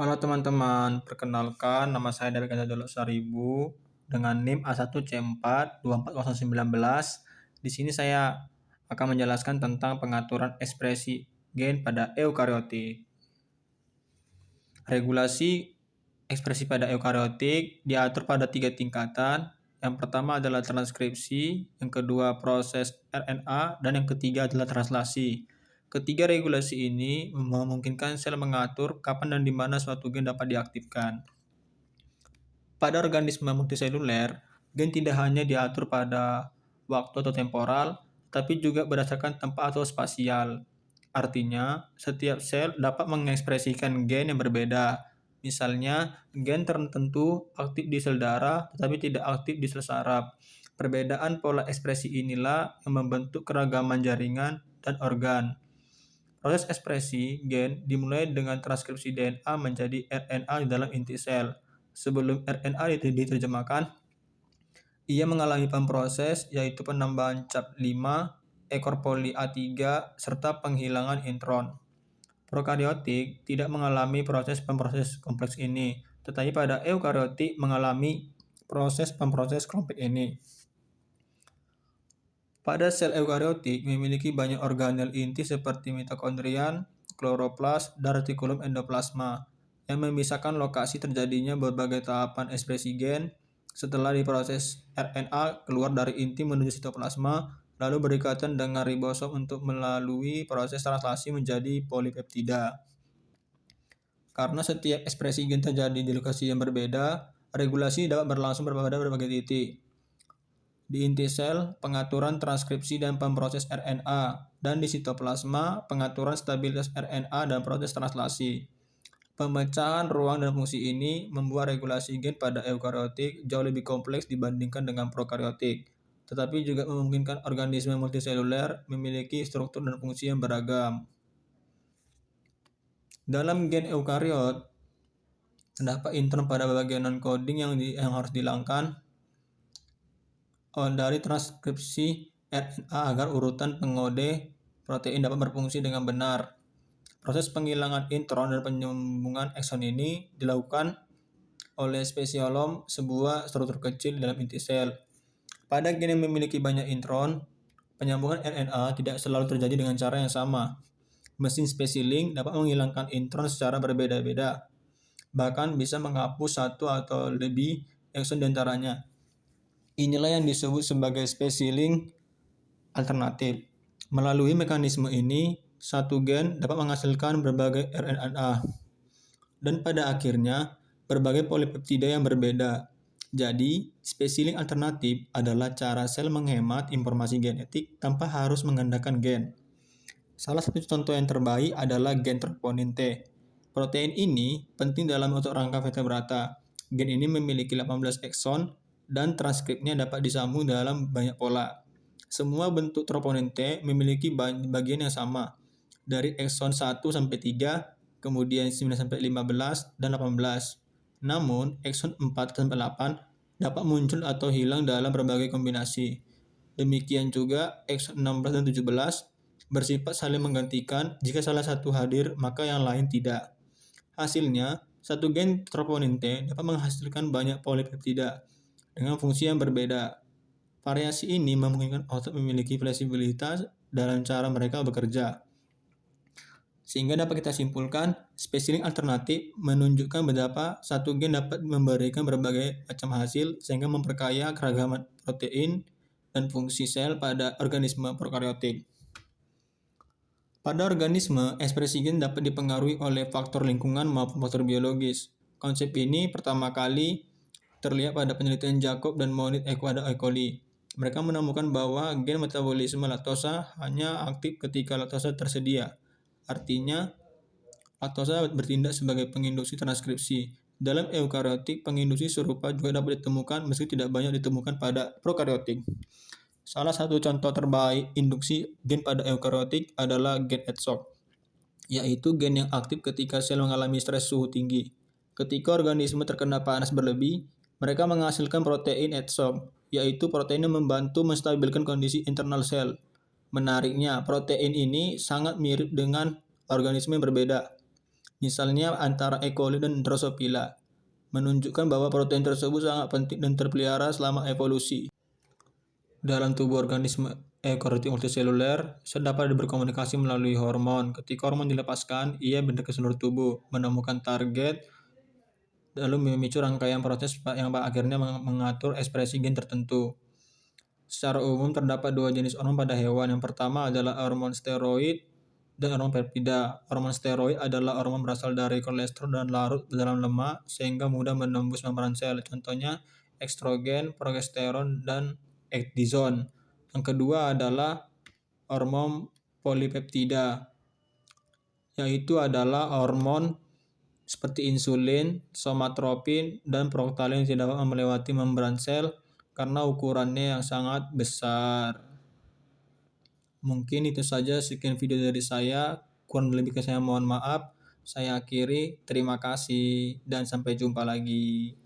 Halo teman-teman, perkenalkan nama saya David Dolo Saribu dengan NIM A1C4 24019. Di sini saya akan menjelaskan tentang pengaturan ekspresi gen pada eukariotik. Regulasi ekspresi pada eukariotik diatur pada 3 tingkatan. Yang pertama adalah transkripsi, yang kedua proses RNA, dan yang ketiga adalah translasi. Ketiga regulasi ini memungkinkan sel mengatur kapan dan di mana suatu gen dapat diaktifkan. Pada organisme multiseluler, gen tidak hanya diatur pada waktu atau temporal, tapi juga berdasarkan tempat atau spasial. Artinya, setiap sel dapat mengekspresikan gen yang berbeda. Misalnya, gen tertentu aktif di sel darah, tetapi tidak aktif di sel saraf. Perbedaan pola ekspresi inilah yang membentuk keragaman jaringan dan organ. Proses ekspresi gen dimulai dengan transkripsi DNA menjadi RNA di dalam inti sel. Sebelum RNA diterjemahkan, ia mengalami pemproses yaitu penambahan cap 5, ekor poli A3, serta penghilangan intron. Prokariotik tidak mengalami proses pemproses kompleks ini, tetapi pada eukariotik mengalami proses pemproses kompleks ini. Pada sel eukariotik memiliki banyak organel inti seperti mitokondrian, kloroplas, dan retikulum endoplasma yang memisahkan lokasi terjadinya berbagai tahapan ekspresi gen. Setelah diproses, RNA keluar dari inti menuju sitoplasma, lalu berikatan dengan ribosom untuk melalui proses translasi menjadi polipeptida. Karena setiap ekspresi gen terjadi di lokasi yang berbeda, regulasi dapat berlangsung pada berbagai titik. Di inti sel, pengaturan transkripsi dan pemproses RNA, dan di sitoplasma, pengaturan stabilitas RNA dan proses translasi. Pemecahan ruang dan fungsi ini membuat regulasi gen pada eukariotik jauh lebih kompleks dibandingkan dengan prokariotik, tetapi juga memungkinkan organisme multiseluler memiliki struktur dan fungsi yang beragam. Dalam gen eukariot, terdapat intron pada bagian non-coding yang harus dihilangkan dari transkripsi RNA agar urutan pengode protein dapat berfungsi dengan benar. Proses penghilangan intron dan penyambungan ekson ini dilakukan oleh spesiolom, sebuah struktur kecil dalam inti sel. Pada gen yang memiliki banyak intron, penyambungan RNA tidak selalu terjadi dengan cara yang sama. Mesin spesiling dapat menghilangkan intron secara berbeda-beda, bahkan bisa menghapus satu atau lebih ekson di antaranya. Inilah yang disebut sebagai spesiling alternatif. Melalui mekanisme ini, satu gen dapat menghasilkan berbagai RNA dan pada akhirnya berbagai polipeptida yang berbeda. Jadi, spesiling alternatif adalah cara sel menghemat informasi genetik tanpa harus mengandalkan gen. Salah satu contoh yang terbaik adalah gen troponin T. Protein ini penting dalam bentuk rangka vertebrata. Gen ini memiliki 18 ekson dan transkripnya dapat disambung dalam banyak pola. Semua bentuk troponin T memiliki bagian yang sama, dari ekson 1 sampai 3, kemudian 9 sampai 15 dan 18. Namun, ekson 4 sampai 8 dapat muncul atau hilang dalam berbagai kombinasi. Demikian juga ekson 16 dan 17 bersifat saling menggantikan. Jika salah satu hadir, maka yang lain tidak. Hasilnya, satu gen troponin T dapat menghasilkan banyak polipeptida dengan fungsi yang berbeda. Variasi ini memungkinkan otot memiliki fleksibilitas dalam cara mereka bekerja. Sehingga dapat kita simpulkan, spesiling alternatif menunjukkan betapa satu gen dapat memberikan berbagai macam hasil sehingga memperkaya keragaman protein dan fungsi sel pada organisme prokariotik. Pada organisme, ekspresi gen dapat dipengaruhi oleh faktor lingkungan maupun faktor biologis. Konsep ini pertama kali terlihat pada penelitian Jacob dan Monit E. coli. Mereka menemukan bahwa gen metabolisme laktosa hanya aktif ketika laktosa tersedia. Artinya, laktosa bertindak sebagai penginduksi transkripsi. Dalam eukariotik, penginduksi serupa juga dapat ditemukan meski tidak banyak ditemukan pada prokariotik. Salah satu contoh terbaik induksi gen pada eukariotik adalah gen EDSOC, yaitu gen yang aktif ketika sel mengalami stres suhu tinggi. Ketika organisme terkena panas berlebih, mereka menghasilkan protein EDSOC, yaitu protein yang membantu menstabilkan kondisi internal sel. Menariknya, protein ini sangat mirip dengan organisme yang berbeda. misalnya antara E. coli dan Drosophila, menunjukkan bahwa protein tersebut sangat penting dan terpelihara selama evolusi. Dalam tubuh organisme eukariotik multiseluler, sel dapat berkomunikasi melalui hormon. Ketika hormon dilepaskan, ia beredar ke seluruh tubuh, menemukan target, lalu memicu rangkaian proses yang akhirnya mengatur ekspresi gen tertentu. Secara umum terdapat dua jenis hormon pada hewan. Yang pertama adalah hormon steroid dan hormon peptida. Hormon steroid adalah hormon berasal dari kolesterol dan larut dalam lemak sehingga mudah menembus membran sel. Contohnya estrogen, progesteron, dan ecdison. Yang kedua adalah hormon polipeptida, yaitu adalah hormon seperti insulin, somatropin, dan proktalin yang tidak dapat melewati membran sel karena ukurannya yang sangat besar. Mungkin itu saja sekian video dari saya. Kurang lebih saya mohon maaf. Saya akhiri. Terima kasih dan sampai jumpa lagi.